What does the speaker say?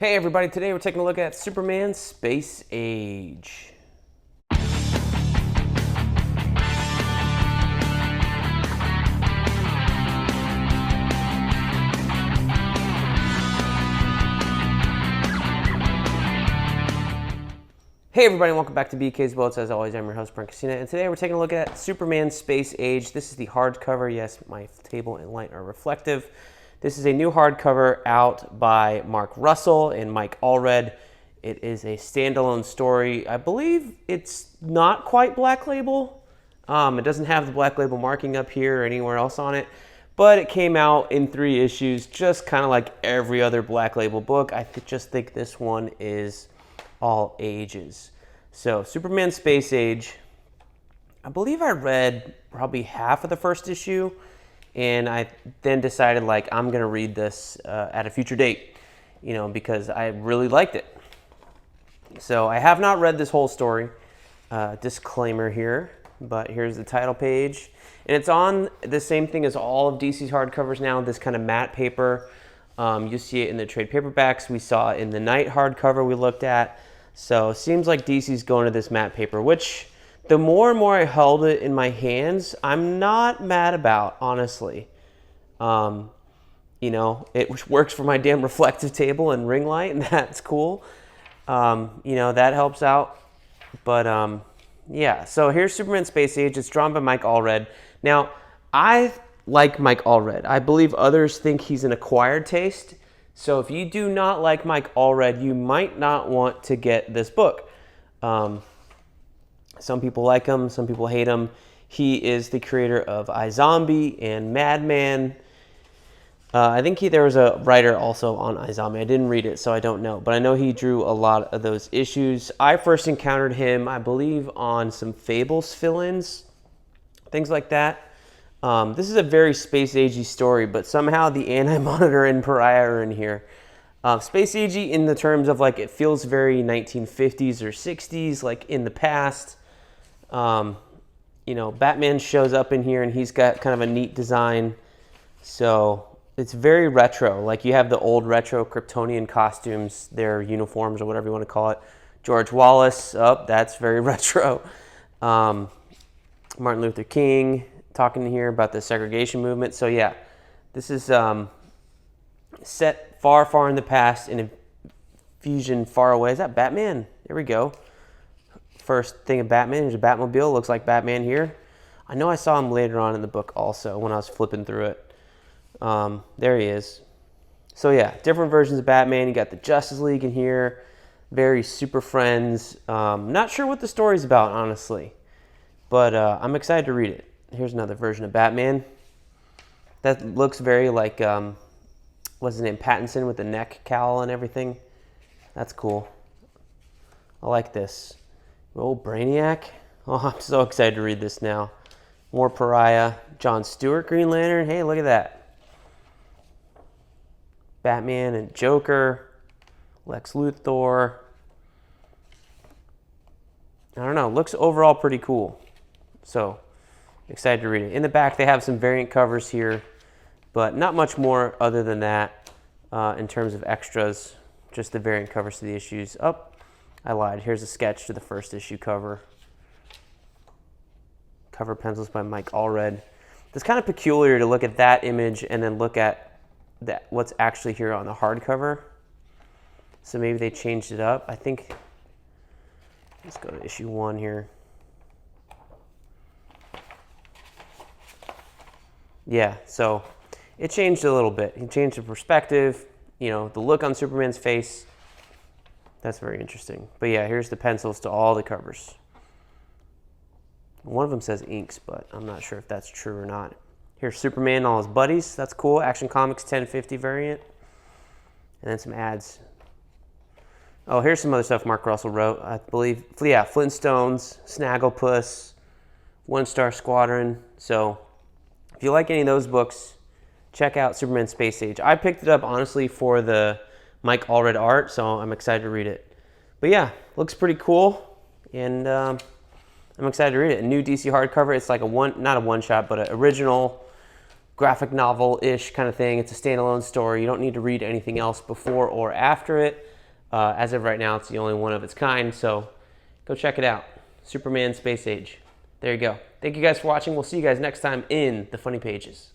Hey everybody, today we're taking a look at Superman Space Age. Hey everybody, welcome back to BK's Bullets. As always, I'm your host, Brent, and today we're taking a look at Superman Space Age. This is the hardcover. Yes, my table and light are reflective. This is a new hardcover out by Mark Russell and Mike Allred. It is a standalone story. I believe it's not quite Black Label. It doesn't have the Black Label marking up here or anywhere else on it, but it came out in 3 issues, just kind of like every other Black Label book. I just think this one is all ages. So Superman Space Age, I believe I read probably half of the first issue, and I then decided like I'm gonna read this at a future date, because I really liked it. So I have not read this whole story, disclaimer here, but here's the title page, and it's on the same thing as all of DC's hardcovers now, this kind of matte paper. You see it in the trade paperbacks. We saw it in the Night hardcover we looked at. So it seems like DC's going to this matte paper, which the more and more I held it in my hands, I'm not mad about, honestly. It works for my damn reflective table and ring light, and that's cool. That helps out. But yeah, so here's Superman Space Age. It's drawn by Mike Allred. Now, I like Mike Allred. I believe others think he's an acquired taste. So if you do not like Mike Allred, you might not want to get this book. Some people like him, some people hate him. He is the creator of iZombie and Madman. I think there was a writer also on iZombie. I didn't read it, so I don't know. But I know he drew a lot of those issues. I first encountered him, I believe, on some Fables fill-ins, things like that. This is a very Space Agey story, but somehow the Anti-Monitor and Pariah are in here. Space Agey in the terms of like it feels very 1950s or 60s, like in the past. Batman shows up in here and he's got kind of a neat design. So it's very retro. Like you have the old retro Kryptonian costumes, their uniforms or whatever you want to call it. George Wallace, that's very retro. Martin Luther King talking here about the segregation movement. So yeah, this is set far, far in the past in a fusion far away. Is that Batman? There we go. First thing of Batman, there's a Batmobile, looks like Batman here. I know I saw him later on in the book also when I was flipping through it. There he is. So yeah, different versions of Batman. You got the Justice League in here, very Super Friends. Not sure what the story's about, honestly, but I'm excited to read it. Here's another version of Batman. That looks very like, what's his name, Pattinson with the neck cowl and everything. That's cool. I like this. Oh, Brainiac. Oh, I'm so excited to read this now. More Pariah. John Stewart, Green Lantern. Hey, look at that. Batman and Joker. Lex Luthor. I don't know. Looks overall pretty cool. So excited to read it. In the back, they have some variant covers here, but not much more other than that in terms of extras, just the variant covers to the issues. I lied. Here's a sketch to the first issue cover. Cover pencils by Mike Allred. It's kind of peculiar to look at that image and then look at what's actually here on the hardcover. So maybe they changed it up. I think, let's go to issue 1 here. Yeah, so it changed a little bit. He changed the perspective, the look on Superman's face. That's very interesting. But yeah, here's the pencils to all the covers. One of them says inks, but I'm not sure if that's true or not. Here's Superman and all his buddies. That's cool. Action Comics 1050 variant. And then some ads. Oh, here's some other stuff Mark Russell wrote. I believe, yeah, Flintstones, Snagglepuss, One Star Squadron. So if you like any of those books, check out Superman Space Age. I picked it up, honestly, for the Mike Allred art, so I'm excited to read it. But yeah, looks pretty cool, and I'm excited to read it. A new DC hardcover. It's like not a one-shot, but an original graphic novel-ish kind of thing. It's a standalone story. You don't need to read anything else before or after it. As of right now, it's the only one of its kind, so go check it out. Superman Space Age. There you go. Thank you guys for watching. We'll see you guys next time in the funny pages.